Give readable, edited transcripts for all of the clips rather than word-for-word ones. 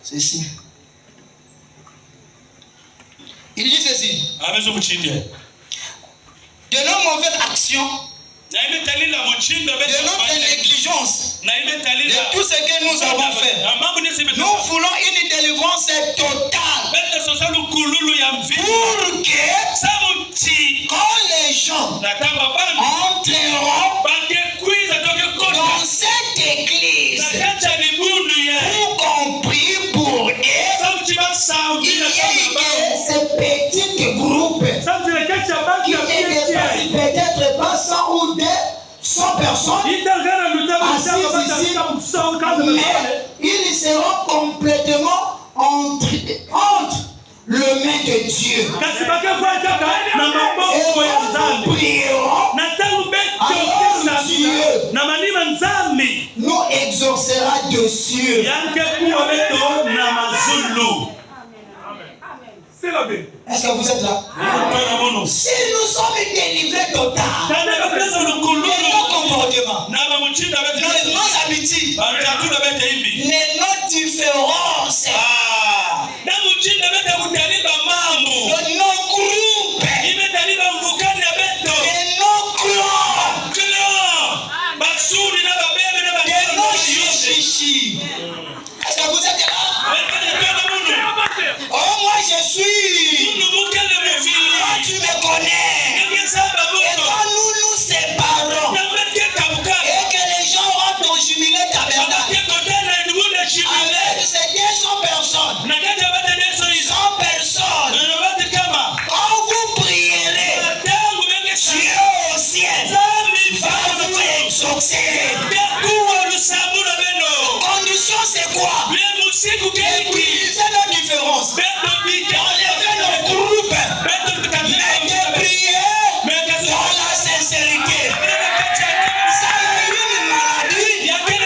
Ceci. Il dit ceci. De nos mauvaises actions, de notre négligence, de tout ce que nous avons fait, nous voulons une délivrance totale pour que quand les gens entreront dans cette église pour qu'on prie pour eux, il y a ce petit groupe qui est peut-être pas 100 ou 100 personnes assises ici, mais ils seront complètement entre le main de Dieu. Et quand nous prierons, alors Dieu nous exaucera dessus. Est-ce que vous êtes là? Si nous sommes délivrés total de nos comportements, de nos habitudes, de nos différences, de nos groupes, de nos clans, de nos chichis. Est-ce que vous êtes là? Oh, moi je suis. Toi tu me connais. Et quand nous nous séparons et que les gens rentrent au jubilé tabernacle avec ces 200 personnes, 100 personnes, quand vous prierez, Dieu au ciel va vous exaucer. Condition c'est quoi? Briser nos différences, enlever nos groupes, mais de prier dans la sincérité. Ça y a une maladie,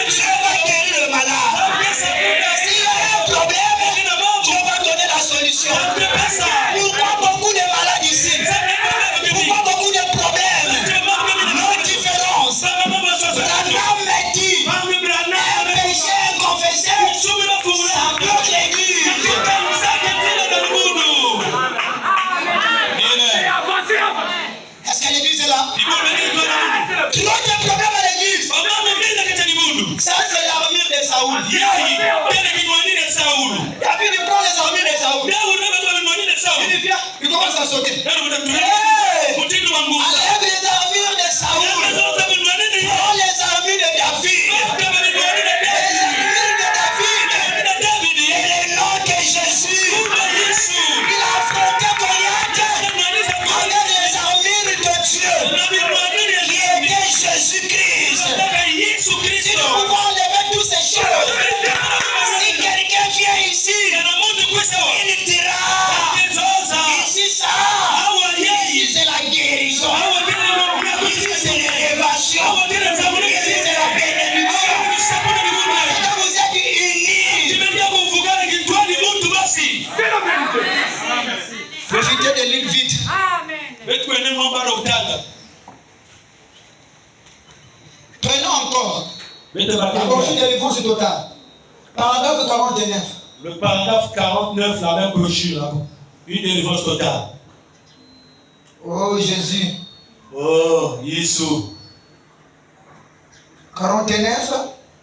Dieu va guérir le malade. S'il y a un problème, Dieu va donner la solution. Pourquoi beaucoup de malades ici? Pourquoi beaucoup de problèmes? Nos différences. Branham m'a dit, un péché inconfessé, ça bloque l'église. Est-ce que l'église est là? Tu vois des problèmes à l'église. Ça c'est l'armure de Saoul. David il prend les armures de Saoul. Il vient, il commence à sauter. Enlève les armures de Saoul. Prends les armures de David. Les armures de David. Et le nom de Jésus. Il a affronté Goliath avec les armures de Dieu qui était Jésus-Christ. Si nous pouvons enlever toutes ces choses, si quelqu'un vient ici, il dira ici ça, ici c'est la guérison, ici c'est l'élévation, ici c'est la bénédiction. Quand vous êtes unis, profitez de l'île vide. Prenons encore. D'abord, je délivrance totale. Paragraphe 49. Le paragraphe 49, la même brochure là. Une délivrance totale. Oh Jésus. Oh Jésus. 49.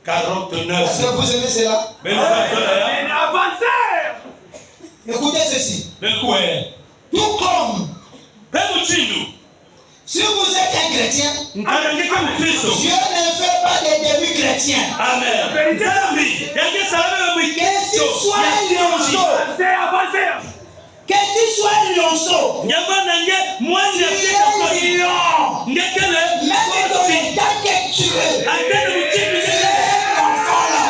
49. Est-ce que vous aimez cela? Écoutez ceci. Tout comme si vous êtes un chrétien, Dieu ne fait pas des demi-chrétiens. Amen. Que tu sois un lionceau, que tu sois un lionceau, tu es un lion, même dans l'état que tu es un enfant là.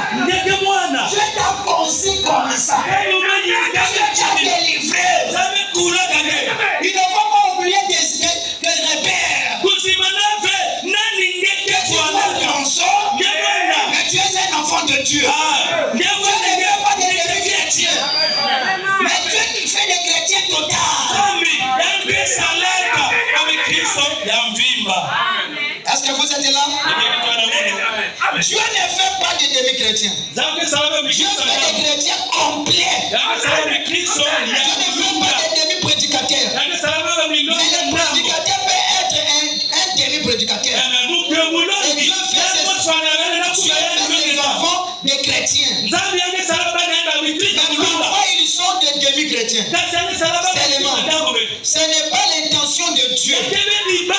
Dieu t'a conçu comme ça. Dieu t'a délivré. Il ne faut pas oublier tes repères. Que tu sois un lionceau, mais tu es un enfant de Dieu. Dieu ne fait pas des chrétiens, mais Dieu qui fait des chrétiens total. Est-ce que vous êtes là? Dieu ne fait pas de demi-chrétiens. chrétiens. Je veux des chrétiens complets. Je ne veux pas des demi-prédicateurs. Mais le prédicateur peut être un demi-prédicateur. Et Dieu fait des enfants des chrétiens. Mais pourquoi ils sont des demi-chrétiens? Seulement, ce n'est pas l'intention de Dieu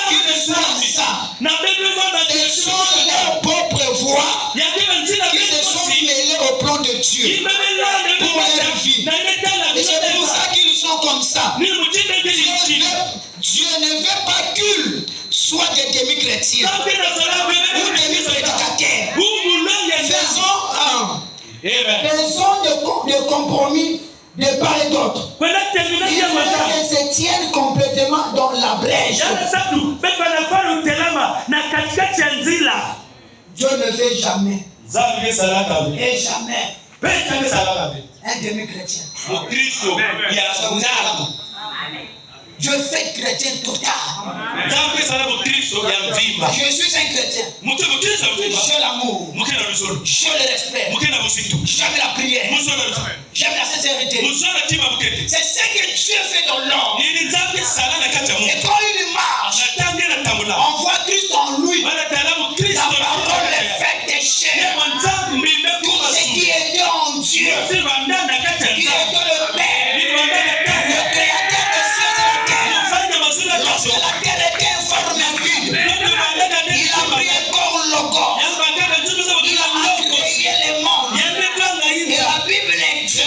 qu'ils soient ça. Ce sont leurs propres voix qui se sont mêlées au plan de Dieu pour leur vie. Et c'est pour ça qu'ils sont comme ça. Dieu ne veut pas qu'ils soient des demi-chrétiens ou demi-prédicateurs. Faisons de compromis de part et d'autre. Il faut qu'ils se tiennent complètement dans la brèche. Dieu ne fait jamais. Et jamais. Un demi-chrétien. Je fais chrétien total. Je suis un chrétien. J'ai l'amour. J'ai le respect. J'aime la prière. J'aime la sincérité. C'est ce que Dieu fait dans l'homme. Et quand il marche, on voit Christ en lui. La parole est faite des chairs. Tout ce qui était en Dieu, qui était le Père, le Créateur de cieux et la terre. Lorsque la terre était informe et vide, il a pris un corps logo. Il a créé les mondes. Et la Bible dit,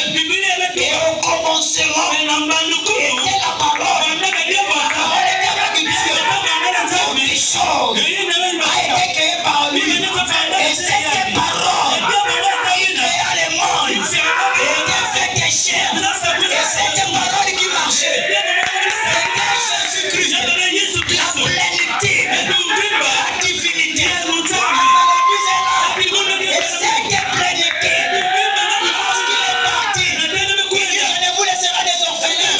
et au commencement était la parole. La parole était avec Dieu. Toutes les choses a été créées par lui. Et cette parole, il créa les mondes. Et était fait des chairs. Et cette parole qui marchait, c'était Jésus-Christ. La plénitude, la divinité. Et cette plénitude, lorsqu'il est parti, il dit, je ne vous laisserai des orphelins.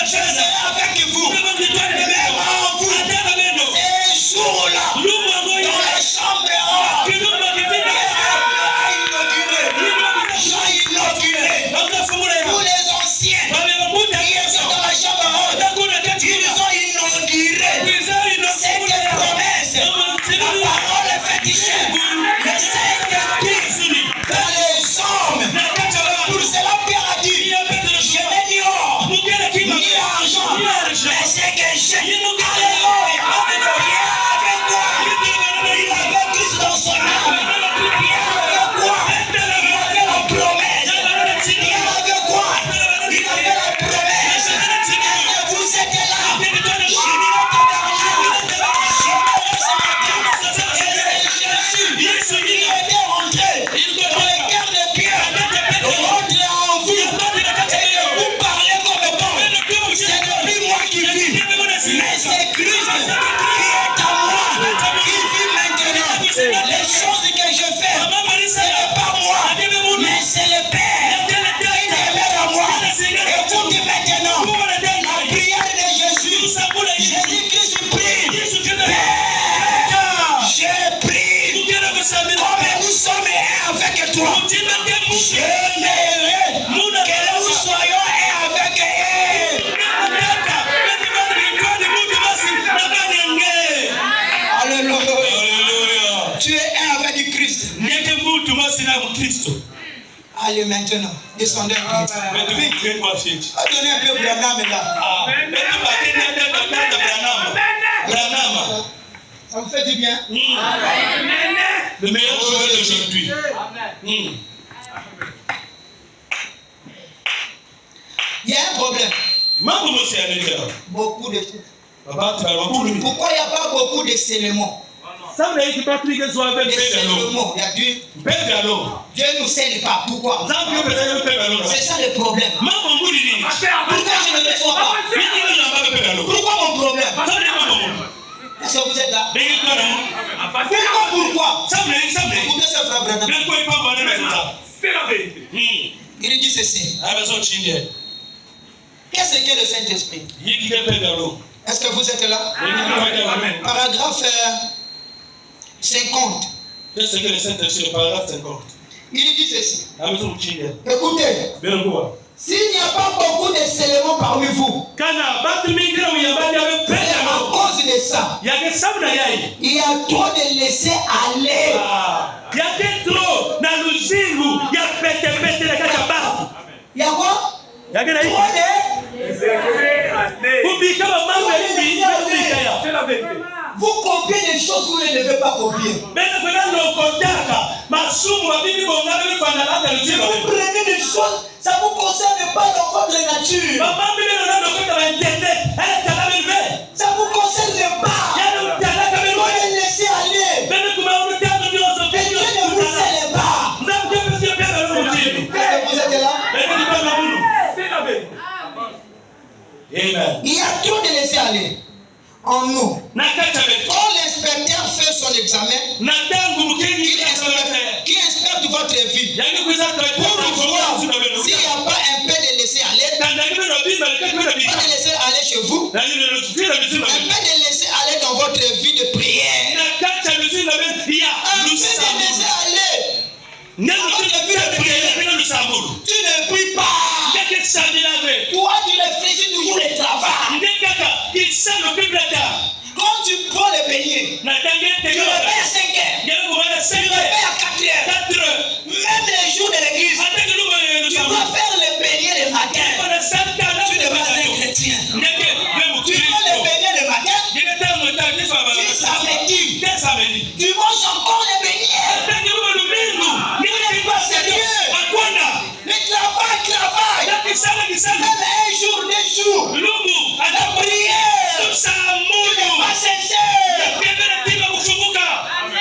Je serai avec vous. Même en vous. Ces jours-là, dans les chambres hautes, j'ai inauguré tous les anciens qui étaient dans la chambre haute. Ils ont inauguré cette promesse. La parole est faite chair. Le Saint-Esprit dans les hommes. Pour cela, Pierre a dit, je n'ai ni or, ni argent, mais c'est que j'ai. Alléluia. Pierre avait quoi? Il avait Christ dans son âme. Pierre avait quoi? Il avait la promesse. Pierre avait quoi? Il avait la promesse. Est-ce que vous êtes là? Je n'ai Jésus, il était rentré dans le cœur de Pierre, rentré en vous, et vous parlez comme bon. C'est depuis moi qui vis, mais c'est Christ qui est à moi, qui vit maintenant. Les choses que je fais, ce n'est pas moi, mais c'est le Père qui demeure à moi. Écoutez maintenant la prière de Jésus. Jésus-Christ prie, Père, je prie. Comme nous sommes un avec toi, j'aimerais que nous soyons un avec eux. Alléluia. Tu es un avec Christ. Allez maintenant, descendez un peu. Donnez un peu Branham là. Ça me fait du bien. Le meilleur jour d'aujourd'hui. Il y a un problème. Beaucoup de choses. Pourquoi il n'y a pas beaucoup de scellements? Il y a Dieu ne nous scelle pas. Pourquoi? C'est ça le problème. Pourquoi je ne le fais pas? Pourquoi mon problème? Est-ce que vous êtes là? Pourquoi? Écoutez ce frère Branham. C'est la vérité. Il dit ceci. Qu'est-ce que le Saint-Esprit? Est-ce que vous êtes là? Paragraphe 50. Qu'est-ce que le Saint-Esprit? Paragraphe 50. Il dit ceci. Écoutez. S'il n'y a pas beaucoup de seulement parmi vous, c'est à cause de ça. Il y a trop de laisser aller. Il y a quoi? Trop de... Vous copiez des choses que vous ne devez pas copier. Vous prenez des choses, ça ne vous concerne pas dans votre nature. Ça ne vous concerne pas. Vous les laissez aller. Et Dieu ne vous scelle pas. Vous êtes là? Il y a trop de laisser aller en nous. Quand l'inspecteur fait son examen, qui inspecte votre vie pour voir s'il n'y a pas un peu de laisser aller, pas de laisser aller chez vous, un peu de laisser aller dans votre vie de prière, un peu de laisser aller dans votre vie de prière. Tu ne pries pas. Toi, tu réfléchis toujours le travail. Quand tu prends le beignet, tu le réveilles à 5 heures, tu le réveilles à 4 heures. Même les jours de l'église, tu dois faire le beignet le matin. Tu n'es pas un chrétien. Tu prends le beignet le matin, tu samedi. Dimanche encore le beignet. Tu n'es pas sérieux. Le travail. Même un jour, 2 jours. La prière. Tu n'es pas sincère.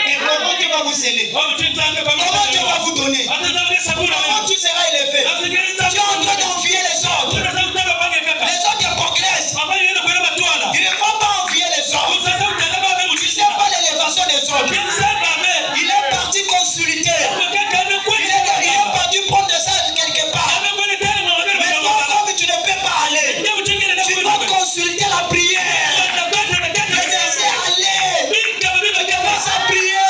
Et comment tu vas vous sceller? Comment tu vas vous donner? Comment tu seras élevé? Tu es en train d'envier les autres. Les autres progressent. Ils ne vont pas envier les autres. Tu ne sais pas l'élévation des autres. Il est parti consulter. Il est parti prendre ça quelque part. Mais toi, comme tu ne peux pas aller, tu vas consulter la prière. Laissez aller. Commence à prier.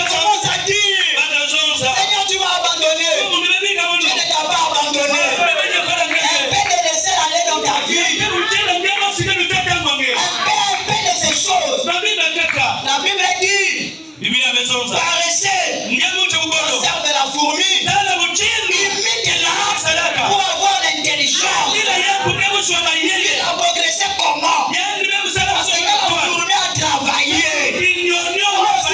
Commence à dire, Seigneur, tu m'as abandonné. Tu ne t'as pas abandonné. Un peu de laisser aller dans ta vie. Un peu de ces choses. La Bible dit, paressez, observe la fourmi, imitez-la pour avoir l'intelligence. Il a progressé comment? Parce que la fourmi a travaillé.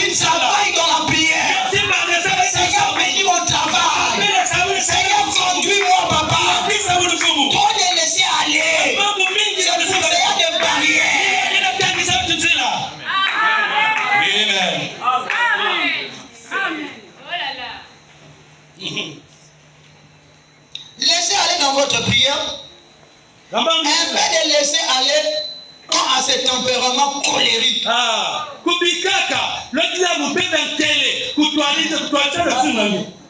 Il travaille dans la prière. Seigneur, bénis mon travail. Seigneur, conduis-moi, papa. Trop de laisser aller. C'est pour faire des barrières. Laissez aller dans votre prière. Un peu de laisser aller quand à ce tempérament colérique.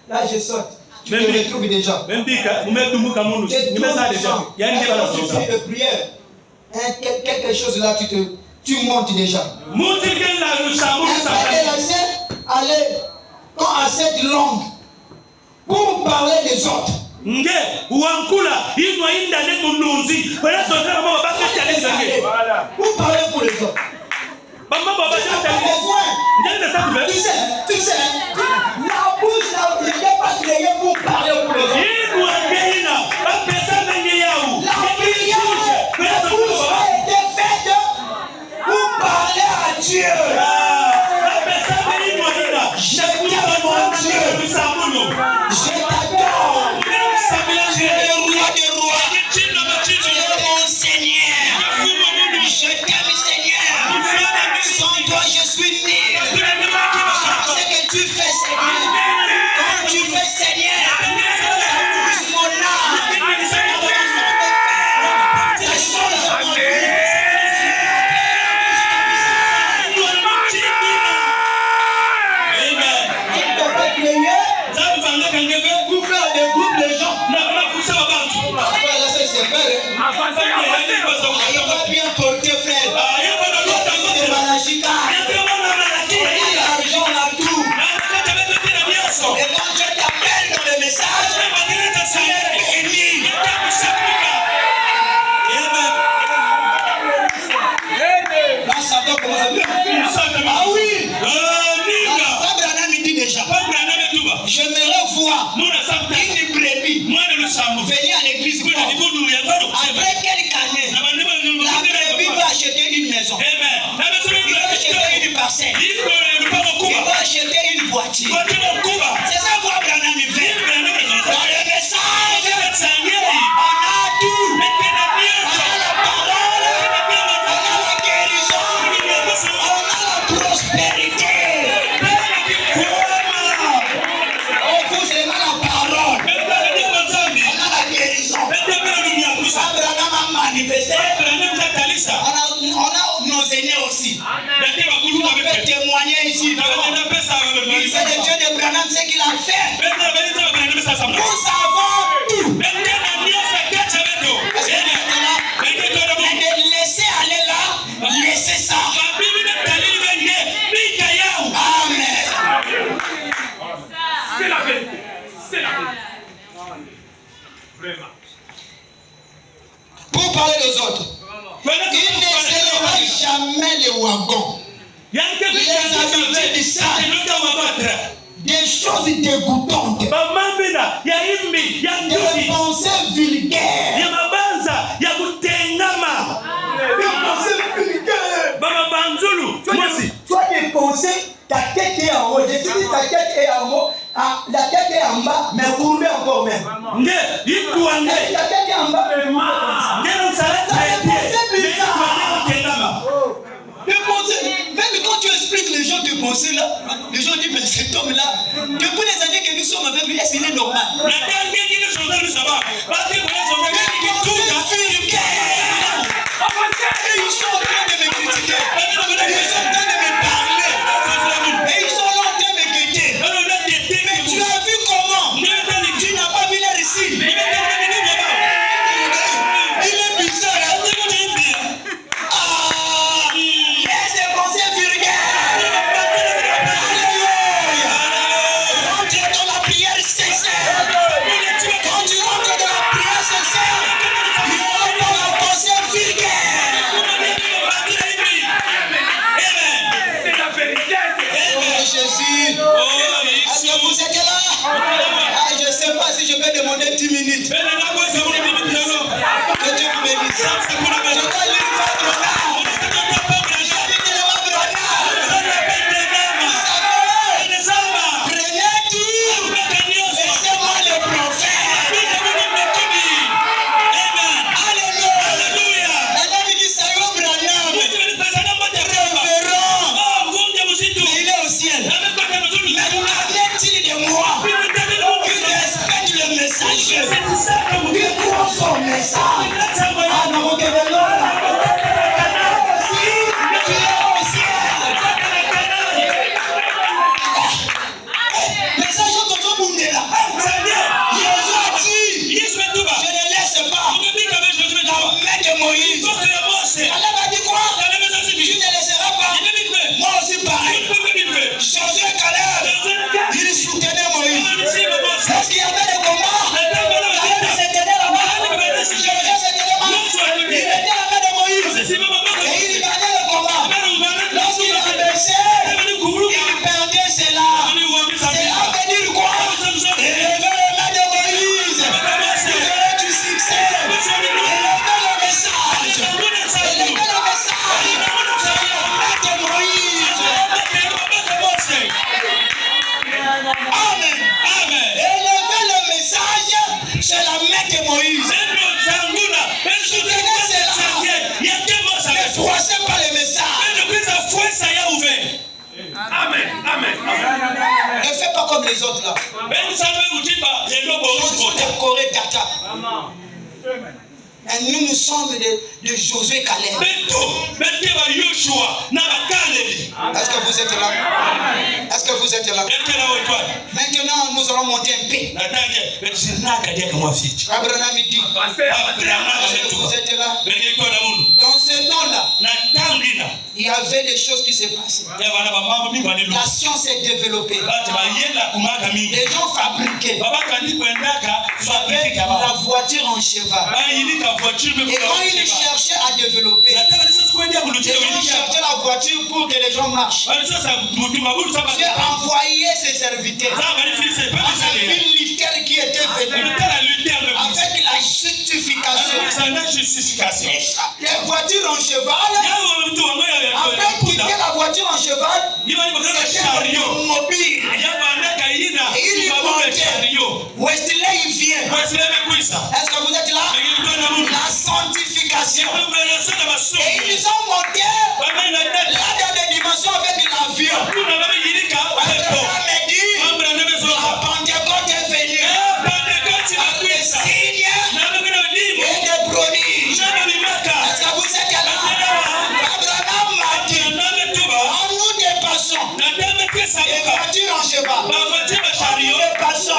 Là, je saute. Tu te retrouves déjà. Tu de prière. Quelque chose là, tu montes déjà. Un peu de laisser aller quand à cette langue pour parler des autres. Pour parler pour les autres. Tu sais, la bouche n'est pas créée pour parler pour les autres. La bouche a été faite pour parler à Dieu. Je t'aime, mon Dieu. Je t'adore. Tu es le roi des rois. Tu es mon Seigneur. Je t'aime, Seigneur. Sans toi, je suis nul. Ce que tu fais, Seigneur. Quand tu fais, Seigneur, ça touche mon âme. Pour faire des groupes de gens. Il va bien porter, frère. L'argent, on a tout. Et quand tu une brebis venir à l'église après quelques années, la brebis va acheter une maison, il va acheter une parcelle, il va acheter une voiture. C'est ça quoi Branham fait. Dans le message, on a tout. On a la parole, on a la guérison, on a la prospérité. On vous aime la parole, on a la guérison. Abraham a manifesté. On a nos aînés aussi. On peut témoigner ici. Il fait le Dieu de Branham ce qu'il a fait. Nous savons tout. Mais laissez aller là, laissez ça. Amen. C'est la vérité. C'est la vérité. Vraiment. Pour parler aux autres, il ne sera jamais le wagon. Les habitudes sales, des choses dégoûtantes, des pensées vulgaires. Des pensées vulgaires. Soit des pensées, ta tête est en haut. Je te dis ta tête est en haut, la tête est en bas, mais courbée encore même. Ta tête est en bas, mais même quand tu expliques les gens de penser là, les gens disent mais cet homme là, depuis les années que nous sommes avec lui, est-ce qu'il est normal? Ils sont en train de me critiquer, ils sont en train de me parler, et ils sont là en train de me guetter. Mais tu as vu comment? Tu n'as pas vu les récits. Il est bizarre. Est-ce que vous êtes là? Je ne sais pas si je vais demander 10 minutes. Que Dieu vous bénisse. Je dois lire votre âme. J'habite le prenez tout. Laissez-moi le prophète. Alléluia. Maintenant, il dit ça y est, Branham. Révérend. Mais il est au ciel. De moi, qui respecte le messager, qui croit son message. Ah non, que le message de Tobundé là. Jésus a dit, je ne laisse pas la main de Moïse. Allah m'a dit quoi? Tu ne laisseras pas. Moi aussi pareil. Josué et Caleb, ils soutenaient Moïse. Lorsqu'il y avait des combats, Caleb se tenait là-bas. Josué se tenait là-bas. Il mettait la main de Moïse. Et il gagnait le combat. Lorsqu'il a baissé, il perdait cela. Cela veut dire quoi? Élevez la main de Moïse. Vous aurez du succès. Élevez le message. Élevez le message. C'est la main de Moïse. Amen. Amen. Élevez le message, c'est la main de Moïse. Soutenez cela. Ne froissez pas le message. Amen. Amen. Ne fais pas comme les autres là. Décorer data. Et nous sommes de Josué Caleb. Est-ce que vous êtes là? Est-ce que vous êtes là? Maintenant, nous allons monter un peu. Abraham dit, vous êtes là? Dans ce temps-là, il y avait des choses qui se passaient. La science s'est développée. Les gens fabriquaient. La voiture voiture en cheval. Et quand il cherchait à développer, il cherchait la voiture pour que les gens marchent. Dieu a envoyé ses serviteurs avec une littère qui était venue avec la justification. Les voitures en cheval, après quitter la voiture en cheval, c'était mobile. Il montait. Wesley, il vient. Est-ce que vous êtes là? La sanctification. Et ils ont monté là dans des dimensions avec l'avion. Abraham a dit, la Pentecôte est venue. Avec des signes et des prodiges. Est-ce que vous êtes là? Abraham m'a dit, en nous dépassons les voitures en cheval. En nous dépassons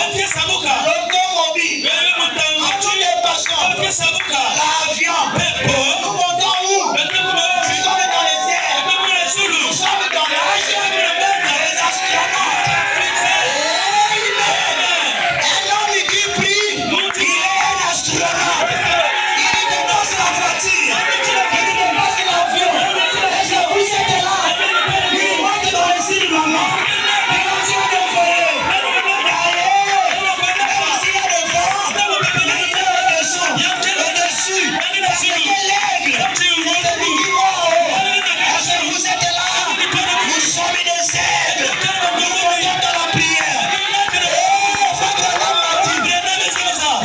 l'automobile. En nous dépassons l'avion. Nous montons où? Nous sommes dans les airs. Nous sommes dans les astronautes. Un homme qui prie, il est un astronaute. Il dépasse la voiture. Il dépasse l'avion. Est-ce que vous êtes là? Il monte dans les signes, maman. Il continue de voler. S'il y a le vent, il est au-dessus. C'est l'aigle. C'est lui qui va en haut. Est-ce que vous êtes là? Nous sommes des aigles. Nous montons dans la prière.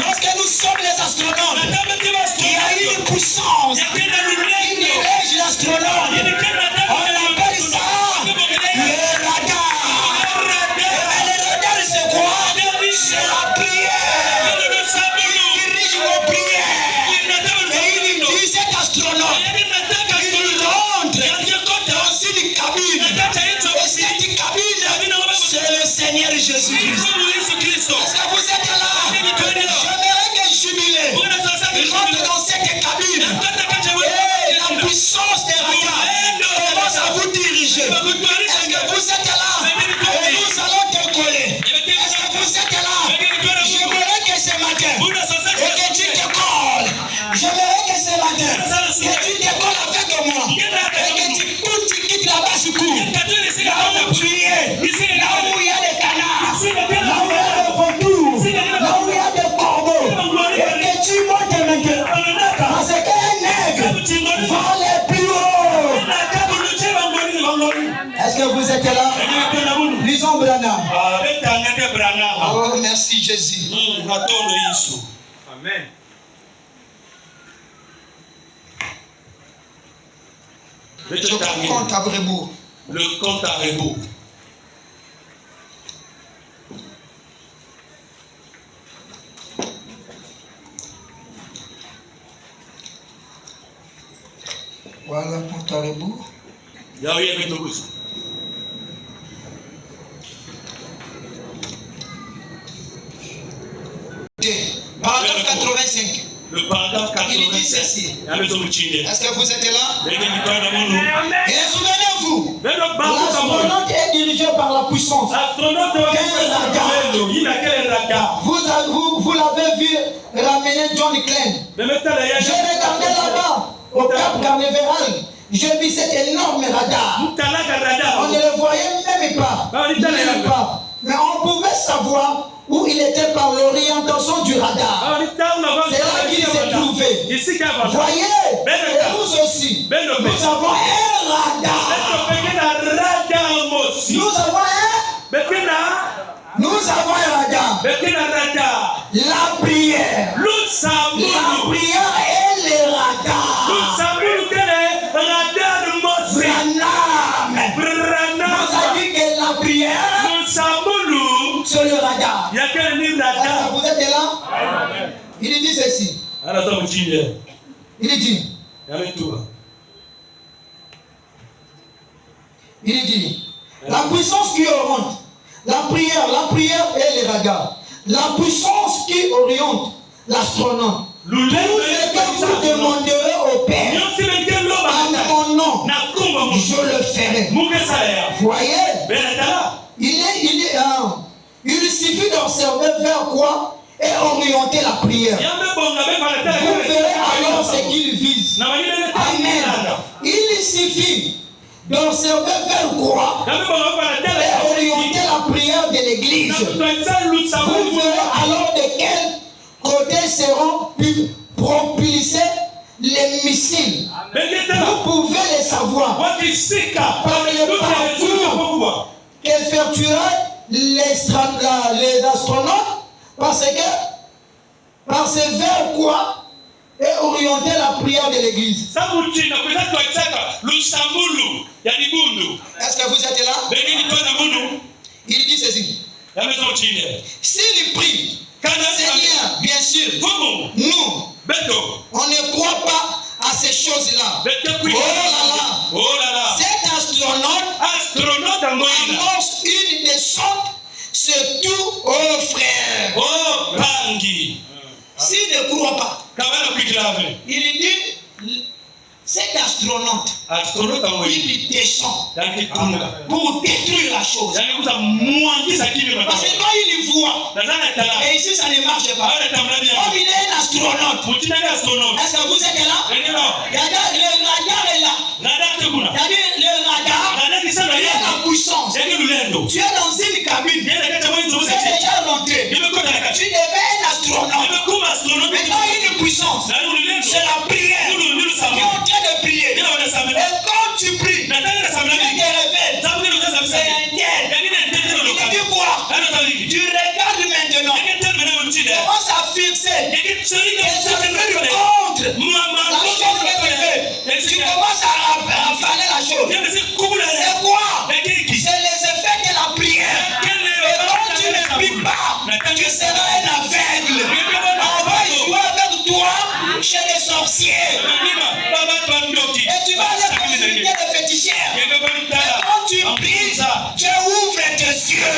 Lorsque nous sommes les astronautes, il y a une puissance, une énergie d'astronaute. On appelle ça le radar. Et le radar, c'est quoi? C'est la prière. Il dirige vos prières. Et il dit cet astronaute, il rentre dans une cabine. Et cette cabine, c'est le Seigneur Jésus-Christ. Est-ce que vous êtes là? J'aimerais que jubilé. Il rentre dans cette cabine. Et la puissance des regards commence à vous diriger. Est-ce que vous êtes là? Et nous allons décoller. Est-ce que vous êtes là? J'aimerais que ce matin, et que tu décolles. J'aimerais que ce matin, que tu décolles avec moi. Et que tu quittes là-bas ce coup. Là où tu es, là où il y a des canards, là où il y a des vautours, là où il y a des corbeaux. Et que tu montes maintenant. Parce qu'un aigle vole plus haut. Est-ce que vous êtes là? Lisons Branham. Oh, merci Jésus. Amen. Je compte à Brébourg. Le compte à rebours. Voilà, compte à rebours. Yahweh avec nous. Paragraphe 85. Le paragraphe Il dit ceci. 87. Est-ce que vous êtes là? Amen. Et souvenez-vous, l'astronaute est dirigé par la puissance. Vous l'avez vu ramener John Klein. Je regardais là-bas, au Cap Carnévéral. J'ai vu cet énorme radar. On ne le voyait même pas. Mais on pouvait savoir où il était par l'orientation du radar. C'est là qu'il s'est trouvé. Voyez, et nous aussi, nous avons un radar. Nous avons un radar. La prière. La prière et le radar. Branham nous a dit que la prière, c'est le radar. Est-ce que vous êtes là? Il dit ceci. Il dit, la puissance qui oriente, la prière et les regards. La puissance qui oriente l'astronaute. Tout ce que vous demanderez au Père en mon nom, je le ferai. Voyez, il suffit d'observer vers quoi et orienter la prière. Vous verrez alors ce qu'il vise. Amen. Il suffit d'observer vers quoi et orienter la prière de l'église. Vous verrez alors de quel côté seront propulsés les missiles. Vous pouvez les savoir par le parcours qu'effectueraient les astronautes, parce que vers quoi est orienter la prière de l'église. Est-ce que vous êtes là? Il dit ceci. S'il prie, Seigneur, bien sûr, nous, on ne croit pas à ces choses-là. Oh là là. Cet astronaute annonce une descente sur tout, oh frère. Oh, Bangi. S'il ne croit pas, il dit, cet astronaute, il descend pour détruire la chose. Parce que quand il voit, et ici ça ne marche pas, comme il est un astronaute, est-ce que vous êtes là? Le radar est là. Le radar, il a la puissance. Tu es dans une cabine, tu es déjà rentré. Tu devais un astronaute. Mais quand il y a une puissance, c'est la prière. Tu es en train de prier. Et quand tu pries, tu te réveilles. C'est un tel. Il dit quoi? Tu regardes maintenant. Commence à fixer. Et tu te contre la chose que tu fais. Tu commences à avaler la chose. C'est quoi? C'est les effets de la prière. Et quand tu ne pries pas, tu seras un aveugle. On va jouer avec toi chez les sorciers. Et tu vas aller consulter les féticheurs. Et quand tu pries, tu ouvres tes yeux.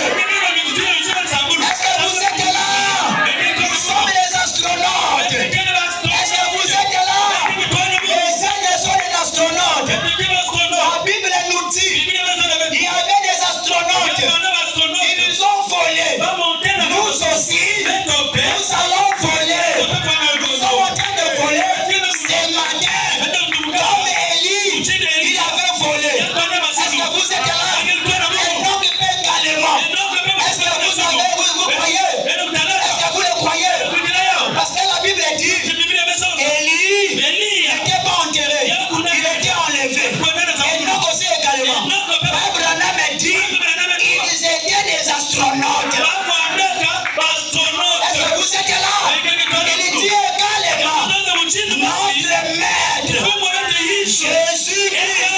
Est-ce que vous êtes là? Nous sommes les astronautes. Est-ce que vous êtes là? Les anges sont des astronautes. La Bible nous dit, il y avait des astronautes. Ils nous ont volé. Nous aussi, nous allons voler. Nous sommes en train de voler. Ce matin, comme Élie, il avait volé. Est-ce que vous êtes là? Et donc il fait également. Est-ce que vous croyez? Est-ce que vous le croyez? Parce que la Bible dit, Élie n'était pas enterré, il était enlevé. Et donc aussi également, Abraham a dit, ils étaient des astronautes. Est-ce que vous êtes là? Il dit également, notre maître, Jésus-Christ,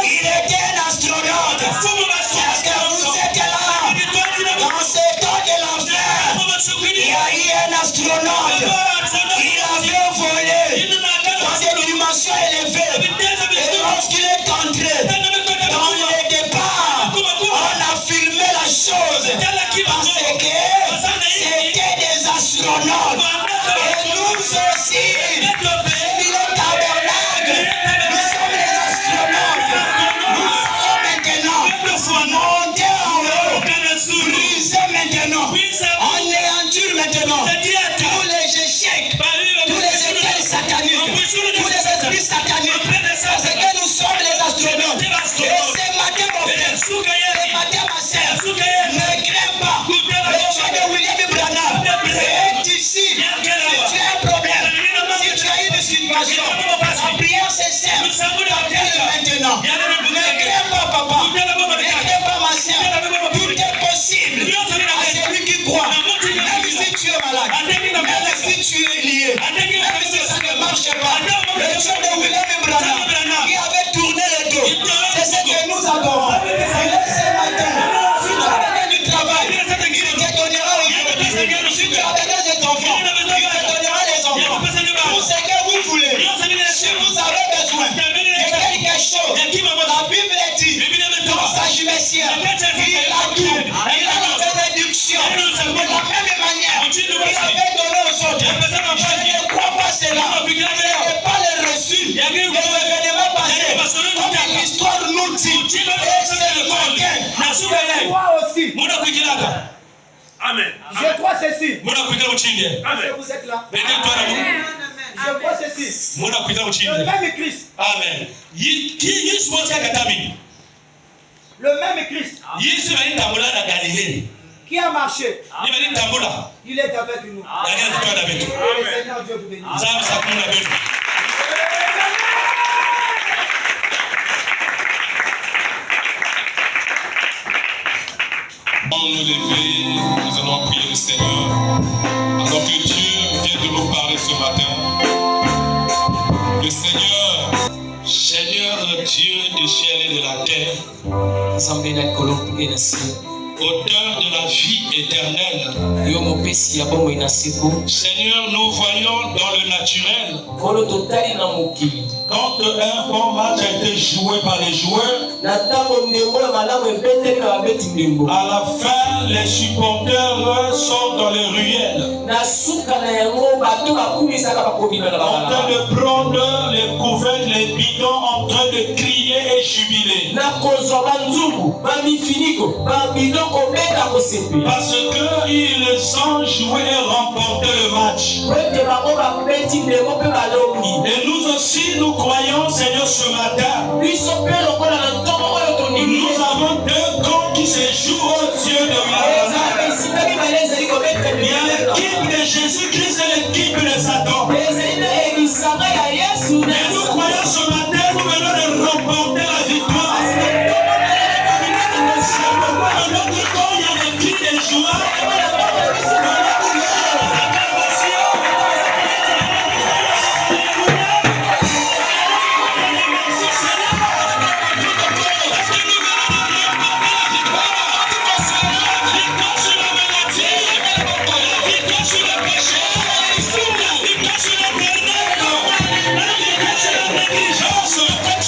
il était un astronaute. Est-ce que vous êtes là? Dans ce temps de l'enfer, il y a eu un astronaute. Il avait volé dans des dimensions élevées. Et lorsqu'il est entré dans le départ, on a filmé la chose. Parce que c'était des astronautes. Et nous aussi, depuis le tabernacle, nous sommes des astronautes. Nous allons maintenant monter en haut, briser maintenant, anéantir maintenant tous les échecs, tous les écrits sataniques, tous les esprits sataniques. Parce que nous sommes les astronautes. Et ce matin, mon frère, ce matin, ma sœur, ne crains pas. Le Dieu de William Branham est ici. Si tu as un problème, si tu as une situation, la prière c'est simple. Appelle maintenant. Ne crains pas, papa. Ne crains pas, ma sœur. Tout est possible à celui qui croit. Même si tu es malade, même si tu es lié, même si ça ne marche pas. Le Dieu de William Branham qui avait tourné le dos, c'est ce que nous adorons. Et ce matin, si tu as besoin du travail, il te donnera aujourd'hui. Si tu as besoin des enfants, il te donnera les enfants. Tout ce que vous voulez. Si vous avez besoin de quelque chose, la Bible dit, dans sa jumessière, il a tout. Il a la bénédiction. De la même manière, il avait donné aux autres. Je ne crois ceci. Muna kuita uchinde. Est-ce que vous êtes là? Benito na Mungu. Je crois ceci. Muna kuita Le uchinde. même Christ. Amen. Yesu wasi akatami. Le même Christ Yesu bali tambula na Galilée. qui a marché. Ni bali tambula. Il est avec nous. Ndani ya tutoa na betu. Le Seigneur Dieu vous bénisse. Nzambe sakuna betu. Nous lever, nous allons prier le Seigneur. Alors que Dieu vient de nous parler ce matin. Le Seigneur, Dieu du ciel et de la terre, auteur de la vie éternelle. Seigneur, nous voyons dans le naturel. Quand un bon match a été joué par les joueurs, à la fin, les supporters sont dans les ruelles. En train de prendre les couverts, les bidons, en train de crier et jubiler. Parce qu'ils ont joué et remporté le match. Et nous aussi, nous croyons, Seigneur, ce matin. Nous avons deux camps qui se jouent au Dieu de William. Il y a l'équipe de Jésus-Christ et l'équipe de Satan. Et nous croyons ce matin, nous venons de remporter la victoire. Dans notre camp, il y a l'équipe des joueurs. Victoire sur la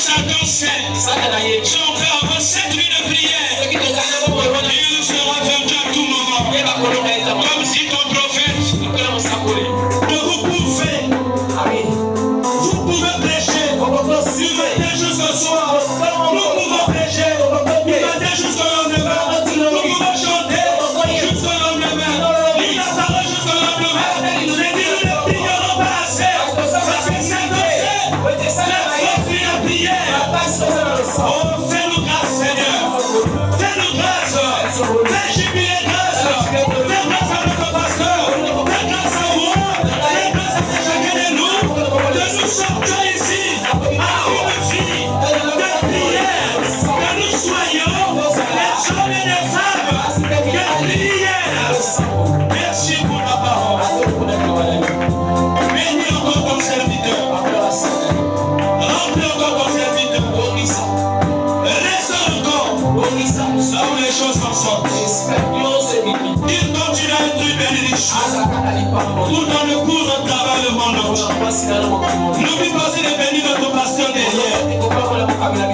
Satan sait. Son cœur avant cette vie de prière. Il sera vaincu à tout moment. Comme si ton prophète que vous pouvez prêcher du matin jusqu'au soir. Nous pouvons prêcher du matin jusqu'au lendemain. Nous pouvons chanter jusqu'au lendemain. Lire la parole jusqu'au lendemain. Les dieux ne prieront pas assez. Parce que c'est la force de la prière. Oh, fais-nous grâce, Seigneur. Fais-nous grâce. Fais jubiler grâce. Fais grâce à notre pasteur. Fais grâce à moi. Fais grâce à chacun de nous. Que nous sortions ici à une vie de prière. Que nous soyons les hommes et les femmes de prière. Merci pour la parole. Bénis encore ton serviteur. Remplis encore ton serviteur. Reste encore là où les choses s'en sortent. Il continue à être une bénédiction. Tout dans le cours de travail le monde entier. N'oublie pas de bénir notre pasteur derrière.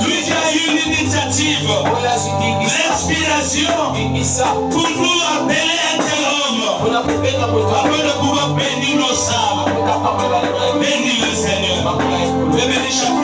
Lui qui a eu une initiative, l'inspiration pour nous appeler un tel homme. Afin de pouvoir bénir nos âmes. Bénis le Seigneur. Et bénis chaque